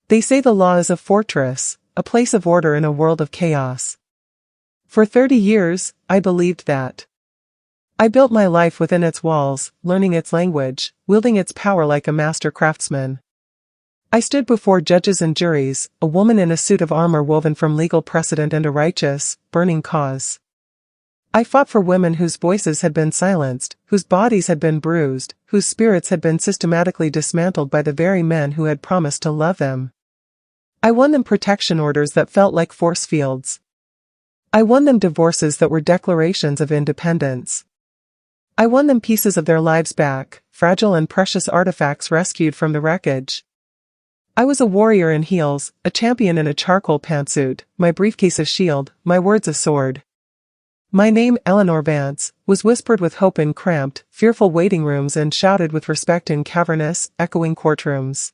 They say the law is a fortress, a place of order in a world of chaos. For 30 years, I believed that. I built my life within its walls, learning its language, wielding its power like a master craftsman. I stood before judges and juries, a woman in a suit of armor woven from legal precedent and a righteous, burning cause. I fought for women whose voices had been silenced, whose bodies had been bruised, whose spirits had been systematically dismantled by the very men who had promised to love them. I won them protection orders that felt like force fields. I won them divorces that were declarations of independence. I won them pieces of their lives back, fragile and precious artifacts rescued from the wreckage. I was a warrior in heels, a champion in a charcoal pantsuit, my briefcase a shield, my words a sword. My name, Eleanor Vance, was whispered with hope in cramped, fearful waiting rooms and shouted with respect in cavernous, echoing courtrooms.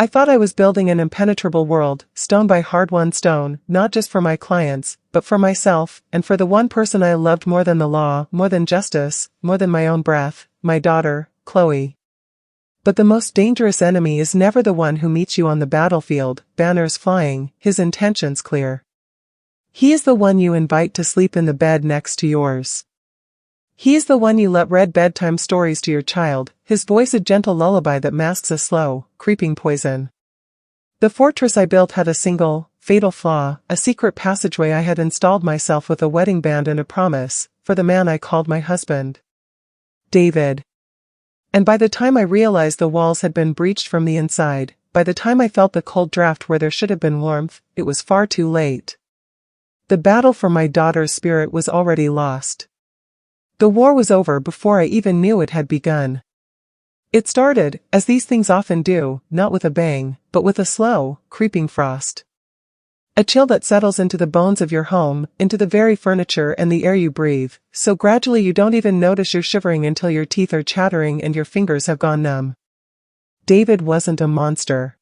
I thought I was building an impenetrable world, stone by hard-won stone, not just for my clients, but for myself, and for the one person I loved more than the law, more than justice, more than my own breath, my daughter, Chloe. But the most dangerous enemy is never the one who meets you on the battlefield, banners flying, his intentions clear. He is the one you invite to sleep in the bed next to yours. He is the one you let read bedtime stories to your child, his voice a gentle lullaby that masks a slow, creeping poison. The fortress I built had a single, fatal flaw, a secret passageway I had installed myself with a wedding band and a promise, for the man I called my husband. David. And by the time I realized the walls had been breached from the inside, by the time I felt the cold draft where there should have been warmth, it was far too late. The battle for my daughter's spirit was already lost. The war was over before I even knew it had begun. It started, as these things often do, not with a bang, but with a slow, creeping frost. A chill that settles into the bones of your home, into the very furniture and the air you breathe, so gradually you don't even notice you're shivering until your teeth are chattering and your fingers have gone numb. David wasn't a monster.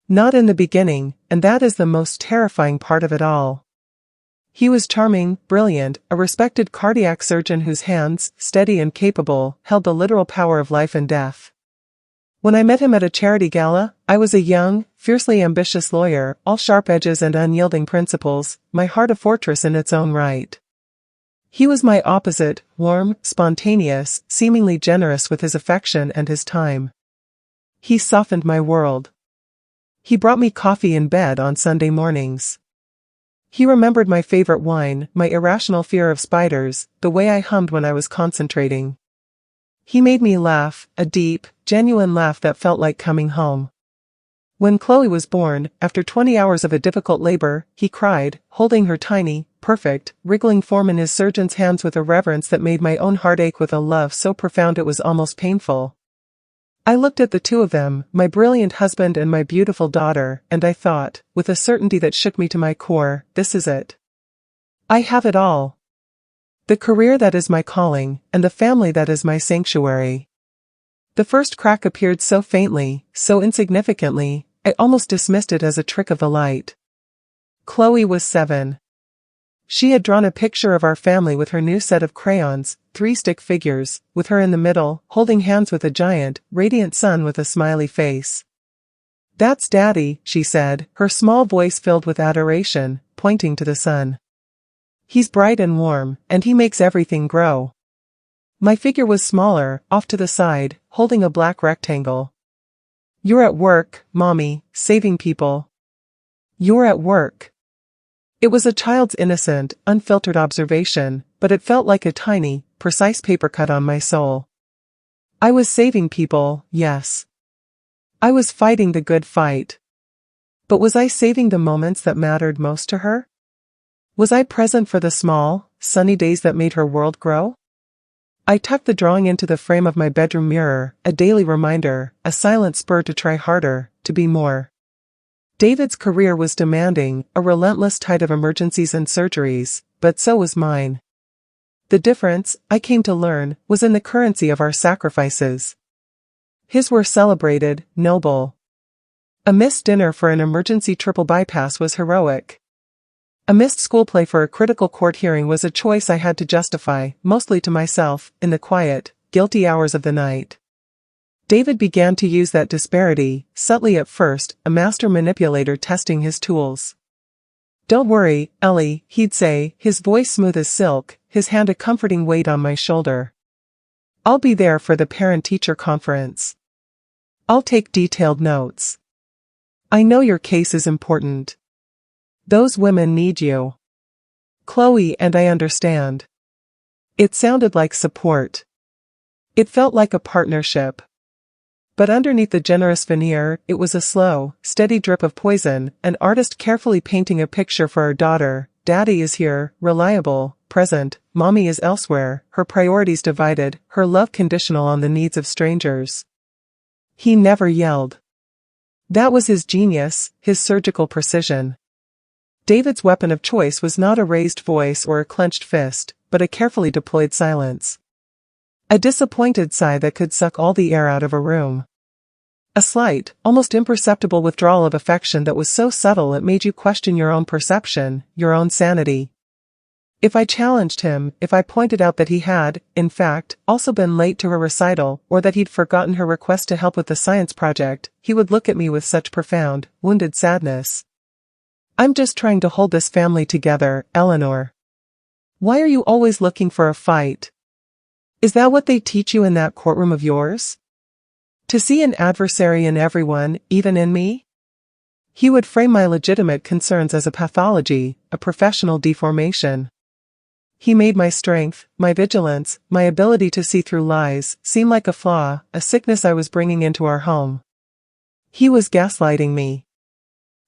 Not in the beginning, and that is the most terrifying part of it all. He was charming, brilliant, a respected cardiac surgeon whose hands, steady and capable, held the literal power of life and death. When I met him at a charity gala, I was a young, fiercely ambitious lawyer, all sharp edges and unyielding principles, my heart a fortress in its own right. He was my opposite, warm, spontaneous, seemingly generous with his affection and his time. He softened my world. He brought me coffee in bed on Sunday mornings. He remembered my favorite wine, my irrational fear of spiders, the way I hummed when I was concentrating. He made me laugh, a deep, genuine laugh that felt like coming home. When Chloe was born, after 20 hours of a difficult labor, he cried, holding her tiny, perfect, wriggling form in his surgeon's hands with a reverence that made my own heart ache with a love so profound it was almost painful. I looked at the two of them, my brilliant husband and my beautiful daughter, and I thought, with a certainty that shook me to my core, this is it. I have it all. The career that is my calling, and the family that is my sanctuary. The first crack appeared so faintly, so insignificantly, I almost dismissed it as a trick of the light. Chloe was 7. She had drawn a picture of our family with her new set of crayons, 3 stick figures, with her in the middle, holding hands with a giant, radiant sun with a smiley face. "That's Daddy," she said, her small voice filled with adoration, pointing to the sun. "He's bright and warm, and he makes everything grow." My figure was smaller, off to the side, holding a black rectangle. "You're at work, Mommy, saving people. You're at work." It was a child's innocent, unfiltered observation, but it felt like a tiny, precise paper cut on my soul. I was saving people, yes. I was fighting the good fight. But was I saving the moments that mattered most to her? Was I present for the small, sunny days that made her world grow? I tucked the drawing into the frame of my bedroom mirror, a daily reminder, a silent spur to try harder, to be more. David's career was demanding, a relentless tide of emergencies and surgeries, but so was mine. The difference, I came to learn, was in the currency of our sacrifices. His were celebrated, noble. A missed dinner for an emergency triple bypass was heroic. A missed school play for a critical court hearing was a choice I had to justify, mostly to myself, in the quiet, guilty hours of the night. David began to use that disparity, subtly at first, a master manipulator testing his tools. "Don't worry, Ellie," he'd say, his voice smooth as silk, his hand a comforting weight on my shoulder. "I'll be there for the parent-teacher conference. I'll take detailed notes. I know your case is important. Those women need you. Chloe, and I understand." It sounded like support. It felt like a partnership. But underneath the generous veneer, it was a slow, steady drip of poison, an artist carefully painting a picture for her daughter. Daddy is here, reliable, present, mommy is elsewhere, her priorities divided, her love conditional on the needs of strangers. He never yelled. That was his genius, his surgical precision. David's weapon of choice was not a raised voice or a clenched fist, but a carefully deployed silence. A disappointed sigh that could suck all the air out of a room. A slight, almost imperceptible withdrawal of affection that was so subtle it made you question your own perception, your own sanity. If I challenged him, if I pointed out that he had, in fact, also been late to her recital, or that he'd forgotten her request to help with the science project, he would look at me with such profound, wounded sadness. "I'm just trying to hold this family together, Eleanor. Why are you always looking for a fight? Is that what they teach you in that courtroom of yours? To see an adversary in everyone, even in me?" He would frame my legitimate concerns as a pathology, a professional deformation. He made my strength, my vigilance, my ability to see through lies, seem like a flaw, a sickness I was bringing into our home. He was gaslighting me.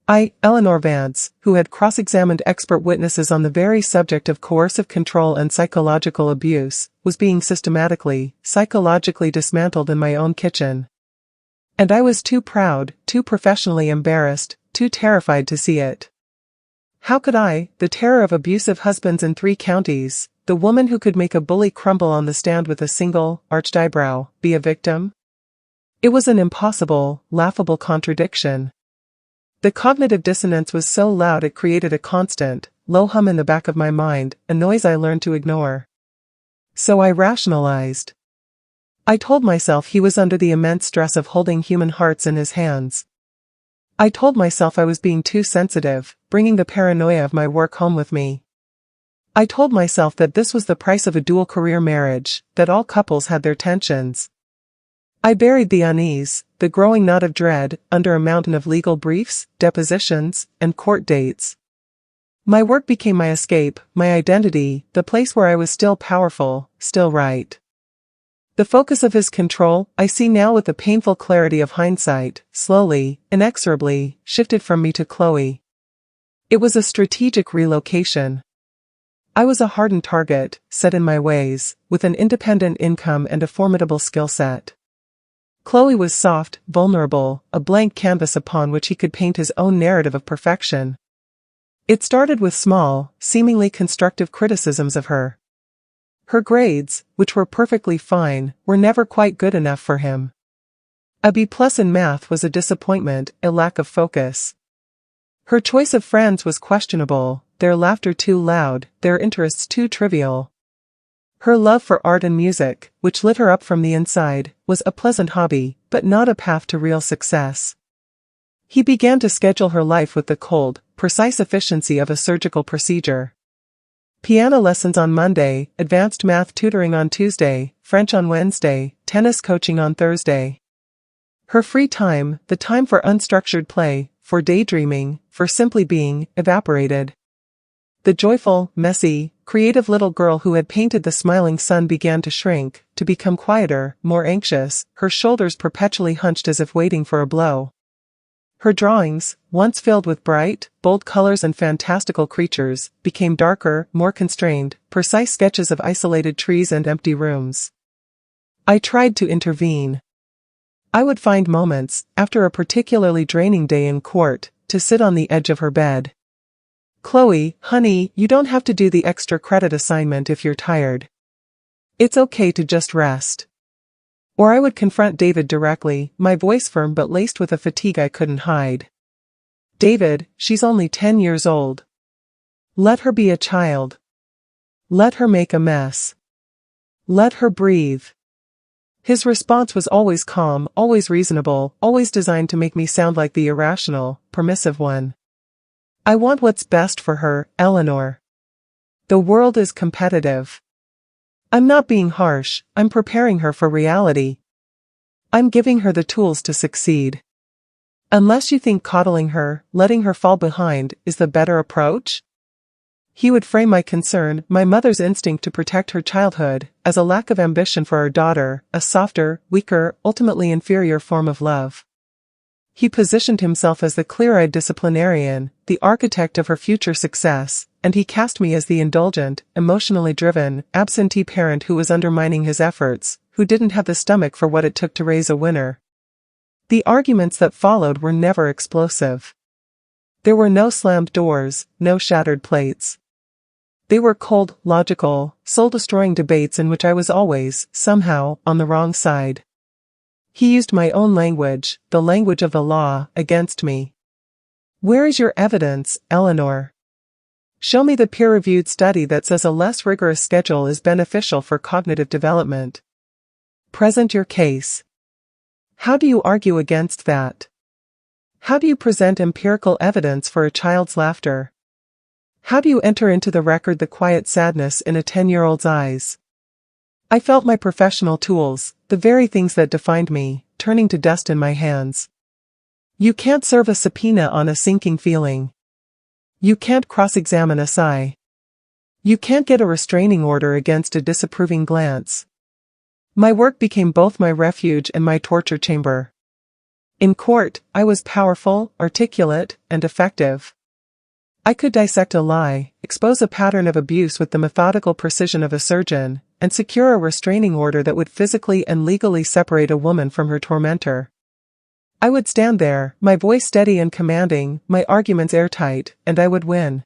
I, Eleanor Vance, who had cross-examined expert witnesses on the very subject of coercive control and psychological abuse, was being systematically, psychologically dismantled in my own kitchen. And I was too proud, too professionally embarrassed, too terrified to see it. How could I, the terror of abusive husbands in 3 counties, the woman who could make a bully crumble on the stand with a single, arched eyebrow, be a victim? It was an impossible, laughable contradiction. The cognitive dissonance was so loud it created a constant, low hum in the back of my mind, a noise I learned to ignore. So I rationalized. I told myself he was under the immense stress of holding human hearts in his hands. I told myself I was being too sensitive, bringing the paranoia of my work home with me. I told myself that this was the price of a dual-career marriage, that all couples had their tensions. I buried the unease, the growing knot of dread, under a mountain of legal briefs, depositions, and court dates. My work became my escape, my identity, the place where I was still powerful, still right. The focus of his control, I see now with the painful clarity of hindsight, slowly, inexorably, shifted from me to Chloe. It was a strategic relocation. I was a hardened target, set in my ways, with an independent income and a formidable skill set. Chloe was soft, vulnerable, a blank canvas upon which he could paint his own narrative of perfection. It started with small, seemingly constructive criticisms of her. Her grades, which were perfectly fine, were never quite good enough for him. A B+ in math was a disappointment, a lack of focus. Her choice of friends was questionable, their laughter too loud, their interests too trivial. Her love for art and music, which lit her up from the inside, was a pleasant hobby, but not a path to real success. He began to schedule her life with the cold, precise efficiency of a surgical procedure. Piano lessons on Monday, advanced math tutoring on Tuesday, French on Wednesday, tennis coaching on Thursday. Her free time, the time for unstructured play, for daydreaming, for simply being, evaporated. The joyful, messy, creative little girl who had painted the smiling sun began to shrink, to become quieter, more anxious, her shoulders perpetually hunched as if waiting for a blow. Her drawings, once filled with bright, bold colors and fantastical creatures, became darker, more constrained, precise sketches of isolated trees and empty rooms. I tried to intervene. I would find moments, after a particularly draining day in court, to sit on the edge of her bed. "Chloe, honey, you don't have to do the extra credit assignment if you're tired. It's okay to just rest." Or I would confront David directly, my voice firm but laced with a fatigue I couldn't hide. "David, she's only 10 years old. Let her be a child. Let her make a mess. Let her breathe. His response was always calm, always reasonable, always designed to make me sound like the irrational, permissive one. I want what's best for her, Eleanor. The world is competitive. I'm not being harsh, I'm preparing her for reality. I'm giving her the tools to succeed. Unless you think coddling her, letting her fall behind, is the better approach? He would frame my concern, my mother's instinct to protect her childhood, as a lack of ambition for our daughter, a softer, weaker, ultimately inferior form of love. He positioned himself as the clear-eyed disciplinarian, the architect of her future success, and he cast me as the indulgent, emotionally driven, absentee parent who was undermining his efforts, who didn't have the stomach for what it took to raise a winner. The arguments that followed were never explosive. There were no slammed doors, no shattered plates. They were cold, logical, soul-destroying debates in which I was always, somehow, on the wrong side. He used my own language, the language of the law, against me. Where is your evidence, Eleanor? Show me the peer-reviewed study that says a less rigorous schedule is beneficial for cognitive development. Present your case. How do you argue against that? How do you present empirical evidence for a child's laughter? How do you enter into the record the quiet sadness in a 10-year-old's eyes? I felt my professional tools, the very things that defined me, turning to dust in my hands. You can't serve a subpoena on a sinking feeling. You can't cross-examine a sigh. You can't get a restraining order against a disapproving glance. My work became both my refuge and my torture chamber. In court, I was powerful, articulate, and effective. I could dissect a lie, expose a pattern of abuse with the methodical precision of a surgeon, and secure a restraining order that would physically and legally separate a woman from her tormentor. I would stand there, my voice steady and commanding, my arguments airtight, and I would win.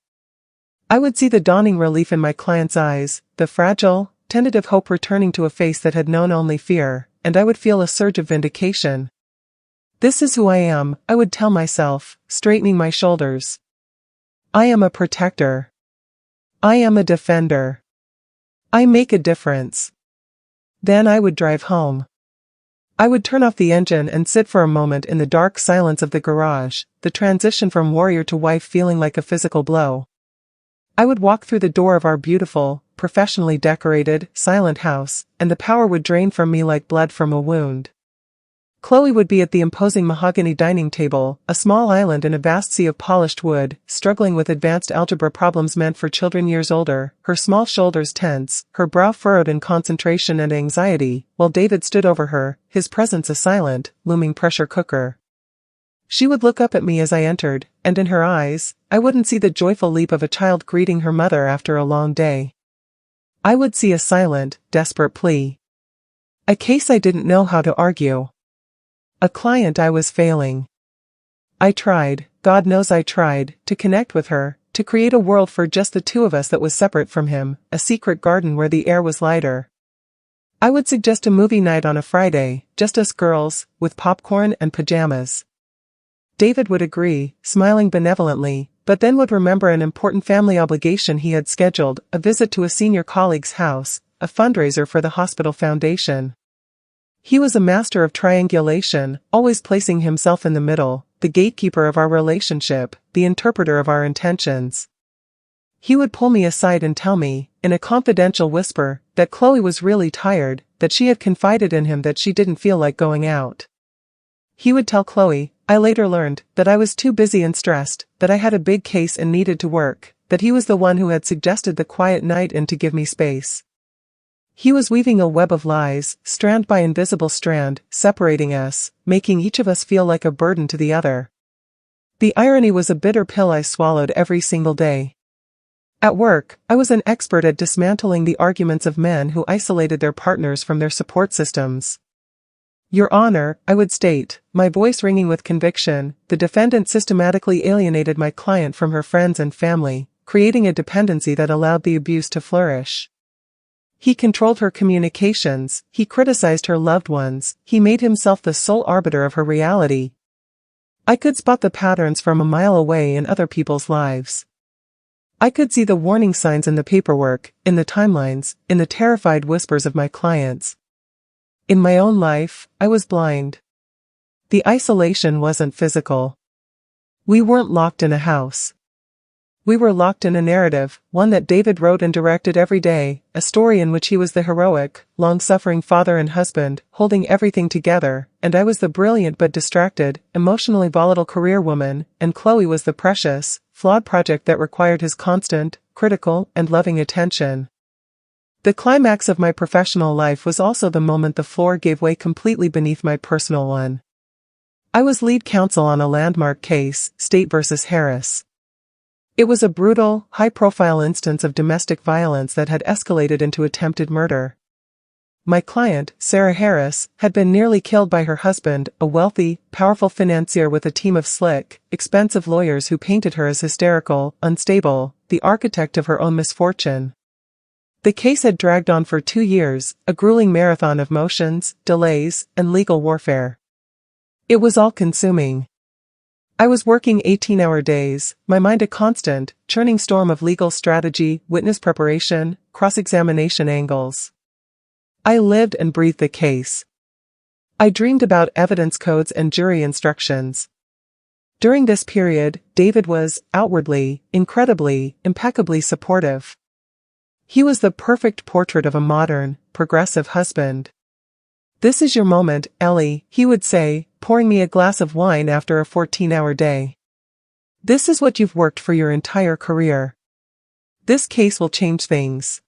I would see the dawning relief in my client's eyes, the fragile, tentative hope returning to a face that had known only fear, and I would feel a surge of vindication. This is who I am, I would tell myself, straightening my shoulders. I am a protector. I am a defender. I make a difference. Then I would drive home. I would turn off the engine and sit for a moment in the dark silence of the garage, the transition from warrior to wife feeling like a physical blow. I would walk through the door of our beautiful, professionally decorated, silent house, and the power would drain from me like blood from a wound. Chloe would be at the imposing mahogany dining table, a small island in a vast sea of polished wood, struggling with advanced algebra problems meant for children years older, her small shoulders tense, her brow furrowed in concentration and anxiety, while David stood over her, his presence a silent, looming pressure cooker. She would look up at me as I entered, and in her eyes, I wouldn't see the joyful leap of a child greeting her mother after a long day. I would see a silent, desperate plea. A case I didn't know how to argue. A client I was failing. I tried, God knows I tried, to connect with her, to create a world for just the two of us that was separate from him, a secret garden where the air was lighter. I would suggest a movie night on a Friday, just us girls, with popcorn and pajamas. David would agree, smiling benevolently, but then would remember an important family obligation he had scheduled, a visit to a senior colleague's house, a fundraiser for the hospital foundation. He was a master of triangulation, always placing himself in the middle, the gatekeeper of our relationship, the interpreter of our intentions. He would pull me aside and tell me, in a confidential whisper, that Chloe was really tired, that she had confided in him that she didn't feel like going out. He would tell Chloe, I later learned, that I was too busy and stressed, that I had a big case and needed to work, that he was the one who had suggested the quiet night and to give me space. He was weaving a web of lies, strand by invisible strand, separating us, making each of us feel like a burden to the other. The irony was a bitter pill I swallowed every single day. At work, I was an expert at dismantling the arguments of men who isolated their partners from their support systems. Your Honor, I would state, my voice ringing with conviction, the defendant systematically alienated my client from her friends and family, creating a dependency that allowed the abuse to flourish. He controlled her communications, he criticized her loved ones, he made himself the sole arbiter of her reality. I could spot the patterns from a mile away in other people's lives. I could see the warning signs in the paperwork, in the timelines, in the terrified whispers of my clients. In my own life, I was blind. The isolation wasn't physical. We weren't locked in a house. We were locked in a narrative, one that David wrote and directed every day, a story in which he was the heroic, long-suffering father and husband, holding everything together, and I was the brilliant but distracted, emotionally volatile career woman, and Chloe was the precious, flawed project that required his constant, critical, and loving attention. The climax of my professional life was also the moment the floor gave way completely beneath my personal one. I was lead counsel on a landmark case, State versus Harris. It was a brutal, high-profile instance of domestic violence that had escalated into attempted murder. My client, Sarah Harris, had been nearly killed by her husband, a wealthy, powerful financier with a team of slick, expensive lawyers who painted her as hysterical, unstable, the architect of her own misfortune. The case had dragged on for 2 years, a grueling marathon of motions, delays, and legal warfare. It was all-consuming. I was working 18-hour days, my mind a constant, churning storm of legal strategy, witness preparation, cross-examination angles. I lived and breathed the case. I dreamed about evidence codes and jury instructions. During this period, David was, outwardly, incredibly, impeccably supportive. He was the perfect portrait of a modern, progressive husband. "This is your moment, Ellie," he would say, pouring me a glass of wine after a 14-hour day. "This is what you've worked for your entire career. This case will change things.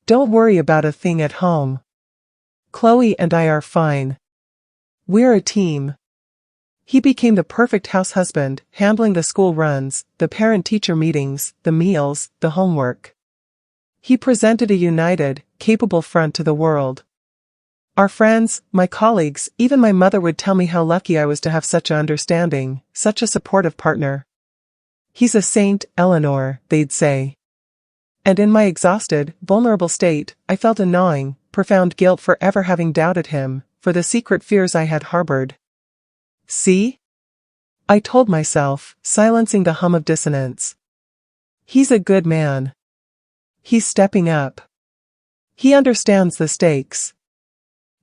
Don't worry about a thing at home. Chloe and I are fine. We're a team." He became the perfect house husband, handling the school runs, the parent-teacher meetings, the meals, the homework. He presented a united, capable front to the world. Our friends, my colleagues, even my mother would tell me how lucky I was to have such an understanding, such a supportive partner. "He's a saint, Eleanor," they'd say. And in my exhausted, vulnerable state, I felt a gnawing, profound guilt for ever having doubted him, for the secret fears I had harbored. "See?" I told myself, silencing the hum of dissonance. "He's a good man. He's stepping up. He understands the stakes.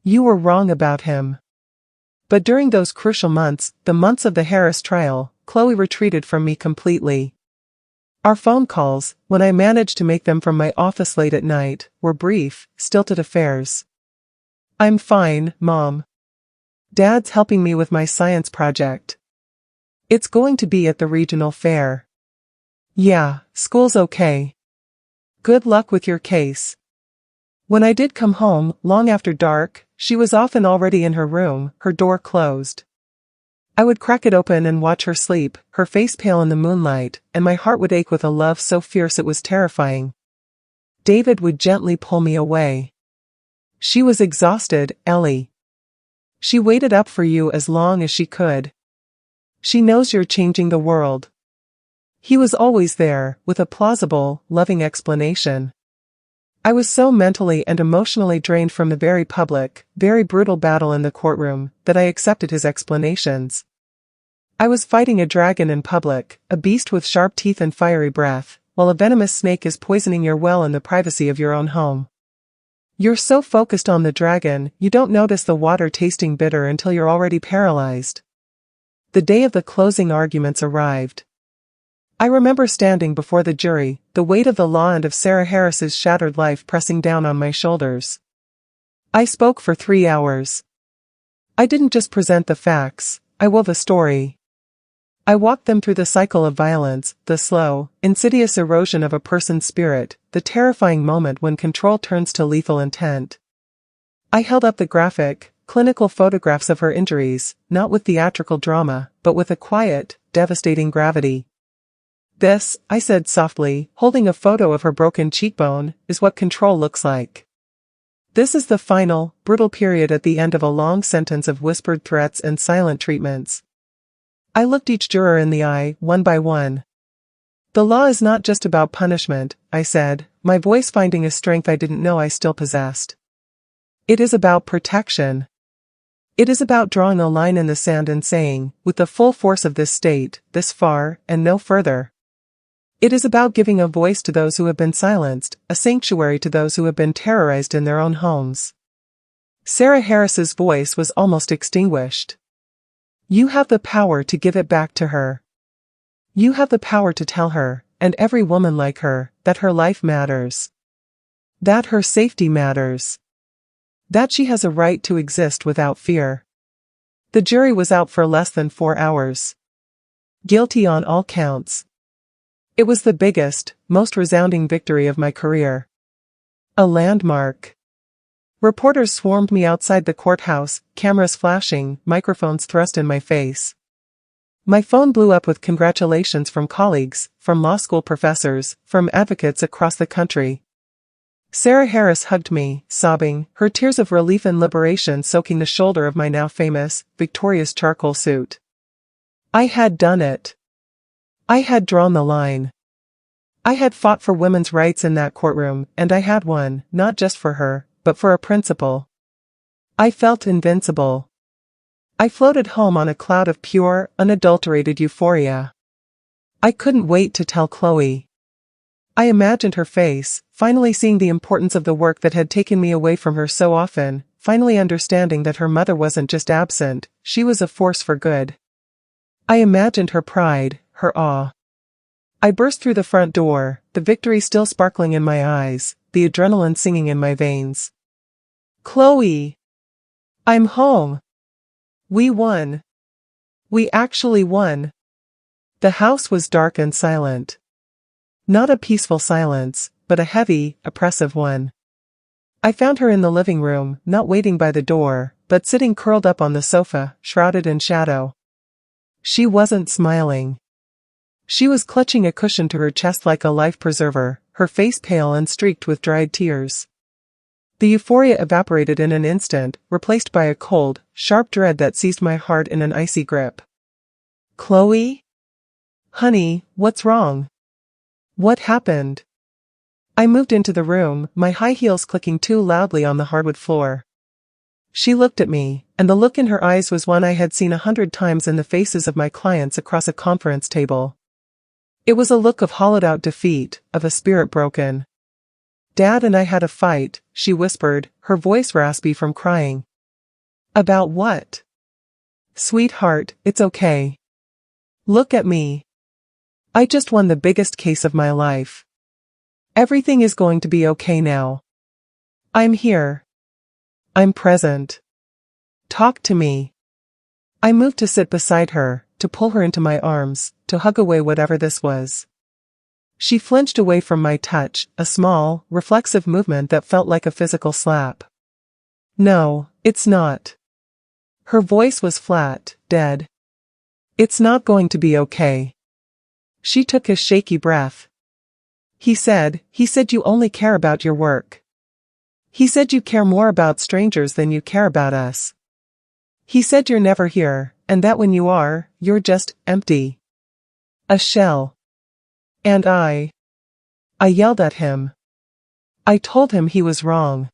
You were wrong about him." But during those crucial months, the months of the Harris trial, Chloe retreated from me completely. Our phone calls, when I managed to make them from my office late at night, were brief, stilted affairs. "I'm fine, Mom. Dad's helping me with my science project. It's going to be at the regional fair. Yeah, school's okay. Good luck with your case." When I did come home, long after dark, she was often already in her room, her door closed. I would crack it open and watch her sleep, her face pale in the moonlight, and my heart would ache with a love so fierce it was terrifying. David would gently pull me away. "She was exhausted, Ellie. She waited up for you as long as she could. She knows you're changing the world." He was always there, with a plausible, loving explanation. I was so mentally and emotionally drained from the very public, very brutal battle in the courtroom, that I accepted his explanations. I was fighting a dragon in public, a beast with sharp teeth and fiery breath, while a venomous snake is poisoning your well in the privacy of your own home. You're so focused on the dragon, you don't notice the water tasting bitter until you're already paralyzed. The day of the closing arguments arrived. I remember standing before the jury, the weight of the law and of Sarah Harris's shattered life pressing down on my shoulders. I spoke for 3 hours. I didn't just present the facts, I wove a story. I walked them through the cycle of violence, the slow, insidious erosion of a person's spirit, the terrifying moment when control turns to lethal intent. I held up the graphic, clinical photographs of her injuries, not with theatrical drama, but with a quiet, devastating gravity. "This," I said softly, holding a photo of her broken cheekbone, "is what control looks like. This is the final, brutal period at the end of a long sentence of whispered threats and silent treatments." I looked each juror in the eye, one by one. "The law is not just about punishment," I said, my voice finding a strength I didn't know I still possessed. "It is about protection. It is about drawing a line in the sand and saying, with the full force of this state, this far, and no further. It is about giving a voice to those who have been silenced, a sanctuary to those who have been terrorized in their own homes." Sarah Harris's voice was almost extinguished. You have the power to give it back to her. You have the power to tell her, and every woman like her, that her life matters. That her safety matters. That she has a right to exist without fear. The jury was out for less than 4 hours. Guilty on all counts. It was the biggest, most resounding victory of my career. A landmark. Reporters swarmed me outside the courthouse, cameras flashing, microphones thrust in my face. My phone blew up with congratulations from colleagues, from law school professors, from advocates across the country. Sarah Harris hugged me, sobbing, her tears of relief and liberation soaking the shoulder of my now famous, victorious charcoal suit. I had done it. I had drawn the line. I had fought for women's rights in that courtroom, and I had won, not just for her, but for a principle. I felt invincible. I floated home on a cloud of pure, unadulterated euphoria. I couldn't wait to tell Chloe. I imagined her face, finally seeing the importance of the work that had taken me away from her so often, finally understanding that her mother wasn't just absent, she was a force for good. I imagined her pride, her awe. I burst through the front door, the victory still sparkling in my eyes, the adrenaline singing in my veins. Chloe! I'm home! We won! We actually won! The house was dark and silent. Not a peaceful silence, but a heavy, oppressive one. I found her in the living room, not waiting by the door, but sitting curled up on the sofa, shrouded in shadow. She wasn't smiling. She was clutching a cushion to her chest like a life preserver, her face pale and streaked with dried tears. The euphoria evaporated in an instant, replaced by a cold, sharp dread that seized my heart in an icy grip. Chloe? Honey, what's wrong? What happened? I moved into the room, my high heels clicking too loudly on the hardwood floor. She looked at me, and the look in her eyes was one I had seen 100 times in the faces of my clients across a conference table. It was a look of hollowed-out defeat, of a spirit broken. Dad and I had a fight, she whispered, her voice raspy from crying. About what? Sweetheart, it's okay. Look at me. I just won the biggest case of my life. Everything is going to be okay now. I'm here. I'm present. Talk to me. I moved to sit beside her, to pull her into my arms, to hug away whatever this was. She flinched away from my touch, a small, reflexive movement that felt like a physical slap. No, it's not. Her voice was flat, dead. It's not going to be okay. She took a shaky breath. He said you only care about your work. He said you care more about strangers than you care about us. He said you're never here, and that when you are, you're just empty. A shell. And I yelled at him. I told him he was wrong.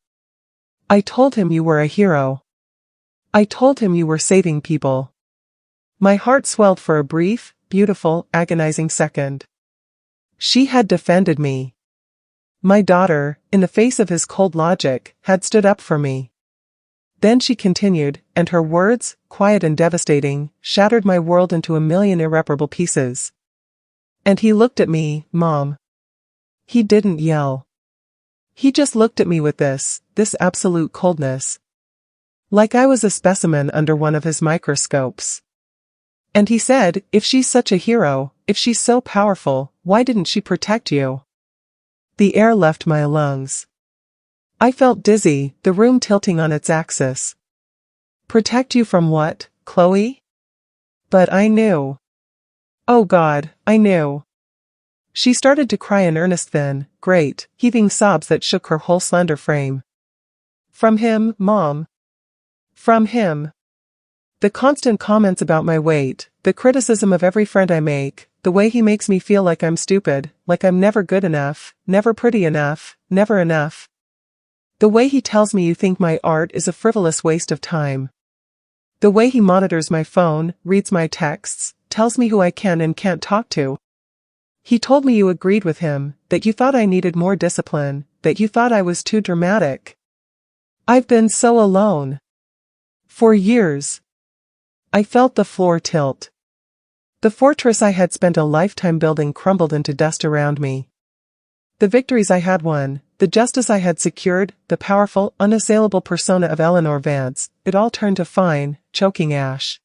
I told him you were a hero. I told him you were saving people. My heart swelled for a brief, beautiful, agonizing second. She had defended me. My daughter, in the face of his cold logic, had stood up for me. Then she continued, and her words, quiet and devastating, shattered my world into a million irreparable pieces. And he looked at me, Mom. He didn't yell. He just looked at me with this absolute coldness. Like I was a specimen under one of his microscopes. And he said, if she's such a hero, if she's so powerful, why didn't she protect you? The air left my lungs. I felt dizzy, the room tilting on its axis. Protect you from what, Chloe? But I knew. Oh God, I knew. She started to cry in earnest then, great, heaving sobs that shook her whole slender frame. From him, Mom. From him. The constant comments about my weight, the criticism of every friend I make, the way he makes me feel like I'm stupid, like I'm never good enough, never pretty enough, never enough. The way he tells me you think my art is a frivolous waste of time. The way he monitors my phone, reads my texts, tells me who I can and can't talk to. He told me you agreed with him, that you thought I needed more discipline, that you thought I was too dramatic. I've been so alone. For years. I felt the floor tilt. The fortress I had spent a lifetime building crumbled into dust around me. The victories I had won, the justice I had secured, the powerful, unassailable persona of Eleanor Vance, it all turned to fine, choking ash.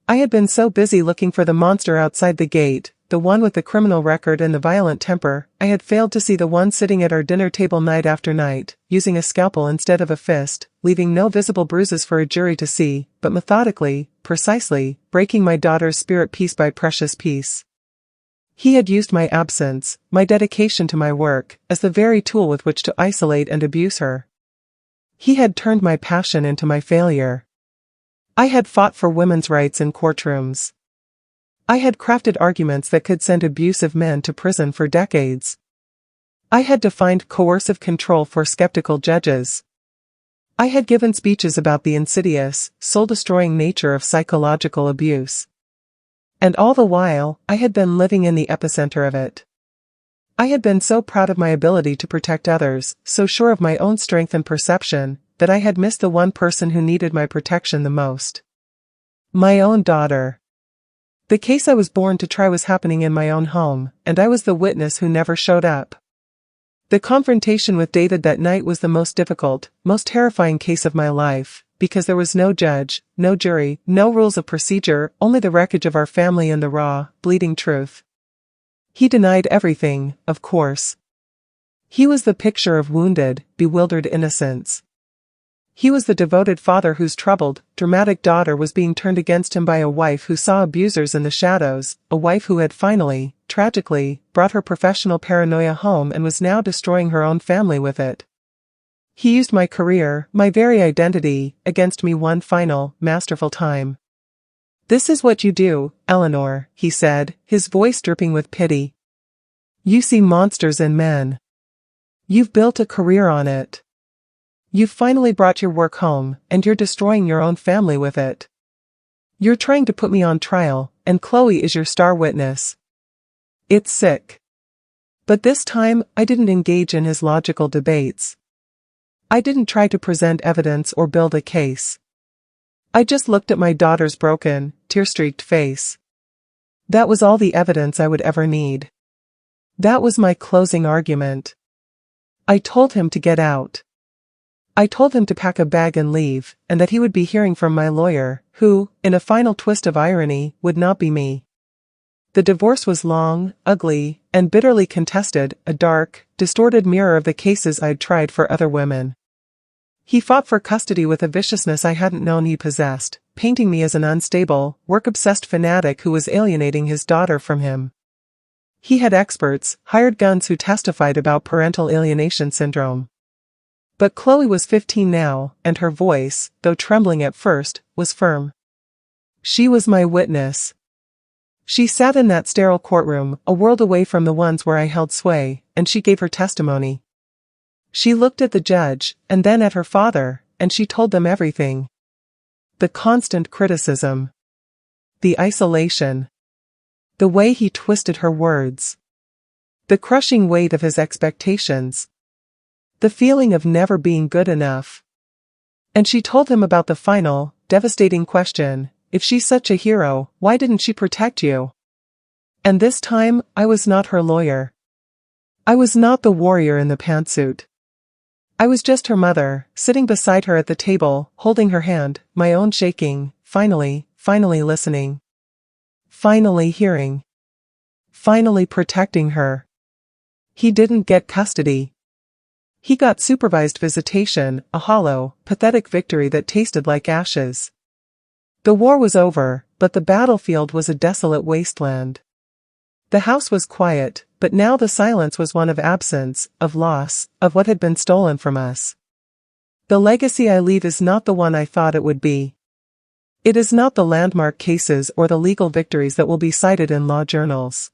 I had been so busy looking for the monster outside the gate, the one with the criminal record and the violent temper, I had failed to see the one sitting at our dinner table night after night, using a scalpel instead of a fist, leaving no visible bruises for a jury to see, but methodically, precisely, breaking my daughter's spirit piece by precious piece. He had used my absence, my dedication to my work, as the very tool with which to isolate and abuse her. He had turned my passion into my failure. I had fought for women's rights in courtrooms. I had crafted arguments that could send abusive men to prison for decades. I had defined coercive control for skeptical judges. I had given speeches about the insidious, soul-destroying nature of psychological abuse. And all the while, I had been living in the epicenter of it. I had been so proud of my ability to protect others, so sure of my own strength and perception, that I had missed the one person who needed my protection the most. My own daughter. The case I was born to try was happening in my own home, and I was the witness who never showed up. The confrontation with David that night was the most difficult, most terrifying case of my life, because there was no judge, no jury, no rules of procedure, only the wreckage of our family and the raw, bleeding truth. He denied everything, of course. He was the picture of wounded, bewildered innocence. He was the devoted father whose troubled, dramatic daughter was being turned against him by a wife who saw abusers in the shadows, a wife who had finally, tragically, brought her professional paranoia home and was now destroying her own family with it. He used my career, my very identity, against me one final, masterful time. "This is what you do, Eleanor," he said, his voice dripping with pity. "You see monsters in men. You've built a career on it. You've finally brought your work home, and you're destroying your own family with it. You're trying to put me on trial, and Chloe is your star witness. It's sick." But this time, I didn't engage in his logical debates. I didn't try to present evidence or build a case. I just looked at my daughter's broken, tear-streaked face. That was all the evidence I would ever need. That was my closing argument. I told him to get out. I told him to pack a bag and leave, and that he would be hearing from my lawyer, who, in a final twist of irony, would not be me. The divorce was long, ugly, and bitterly contested, a dark, distorted mirror of the cases I'd tried for other women. He fought for custody with a viciousness I hadn't known he possessed, painting me as an unstable, work-obsessed fanatic who was alienating his daughter from him. He had experts, hired guns who testified about parental alienation syndrome. But Chloe was 15 now, and her voice, though trembling at first, was firm. She was my witness. She sat in that sterile courtroom, a world away from the ones where I held sway, and she gave her testimony. She looked at the judge, and then at her father, and she told them everything. The constant criticism. The isolation. The way he twisted her words. The crushing weight of his expectations. The feeling of never being good enough. And she told him about the final, devastating question, if she's such a hero, why didn't she protect you? And this time, I was not her lawyer. I was not the warrior in the pantsuit. I was just her mother, sitting beside her at the table, holding her hand, my own shaking, finally listening. Finally hearing. Finally protecting her. He didn't get custody. He got supervised visitation, a hollow, pathetic victory that tasted like ashes. The war was over, but the battlefield was a desolate wasteland. The house was quiet, but now the silence was one of absence, of loss, of what had been stolen from us. The legacy I leave is not the one I thought it would be. It is not the landmark cases or the legal victories that will be cited in law journals.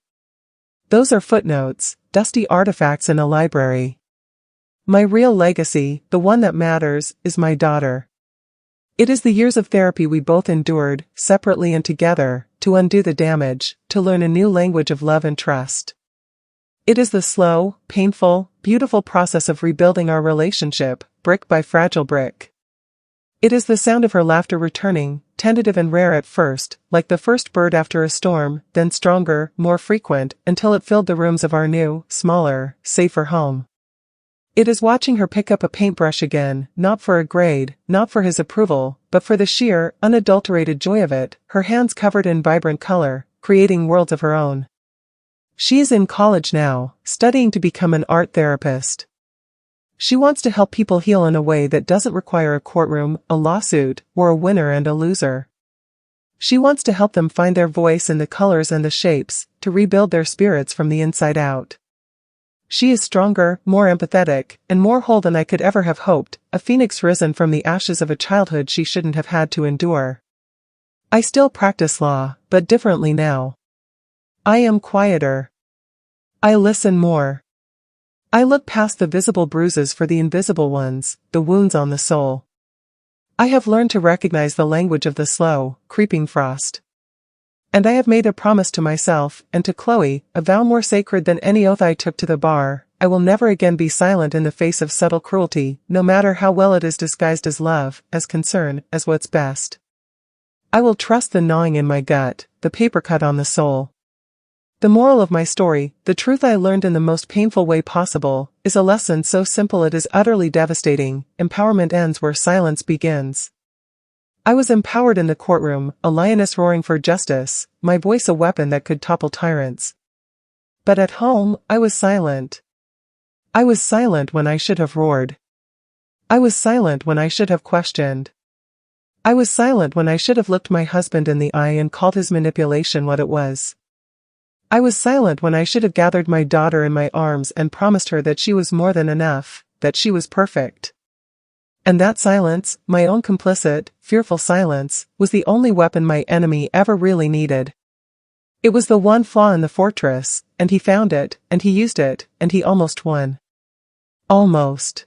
Those are footnotes, dusty artifacts in a library. My real legacy, the one that matters, is my daughter. It is the years of therapy we both endured, separately and together, to undo the damage, to learn a new language of love and trust. It is the slow, painful, beautiful process of rebuilding our relationship, brick by fragile brick. It is the sound of her laughter returning, tentative and rare at first, like the first bird after a storm, then stronger, more frequent, until it filled the rooms of our new, smaller, safer home. It is watching her pick up a paintbrush again, not for a grade, not for his approval, but for the sheer, unadulterated joy of it, her hands covered in vibrant color, creating worlds of her own. She is in college now, studying to become an art therapist. She wants to help people heal in a way that doesn't require a courtroom, a lawsuit, or a winner and a loser. She wants to help them find their voice in the colors and the shapes, to rebuild their spirits from the inside out. She is stronger, more empathetic, and more whole than I could ever have hoped, a phoenix risen from the ashes of a childhood she shouldn't have had to endure. I still practice law, but differently now. I am quieter. I listen more. I look past the visible bruises for the invisible ones, the wounds on the soul. I have learned to recognize the language of the slow, creeping frost. And I have made a promise to myself, and to Chloe, a vow more sacred than any oath I took to the bar: I will never again be silent in the face of subtle cruelty, no matter how well it is disguised as love, as concern, as what's best. I will trust the gnawing in my gut, the paper cut on the soul. The moral of my story, the truth I learned in the most painful way possible, is a lesson so simple it is utterly devastating: empowerment ends where silence begins. I was empowered in the courtroom, a lioness roaring for justice, my voice a weapon that could topple tyrants. But at home, I was silent. I was silent when I should have roared. I was silent when I should have questioned. I was silent when I should have looked my husband in the eye and called his manipulation what it was. I was silent when I should have gathered my daughter in my arms and promised her that she was more than enough, that she was perfect. And that silence, my own complicit, fearful silence, was the only weapon my enemy ever really needed. It was the one flaw in the fortress, and he found it, and he used it, and he almost won. Almost.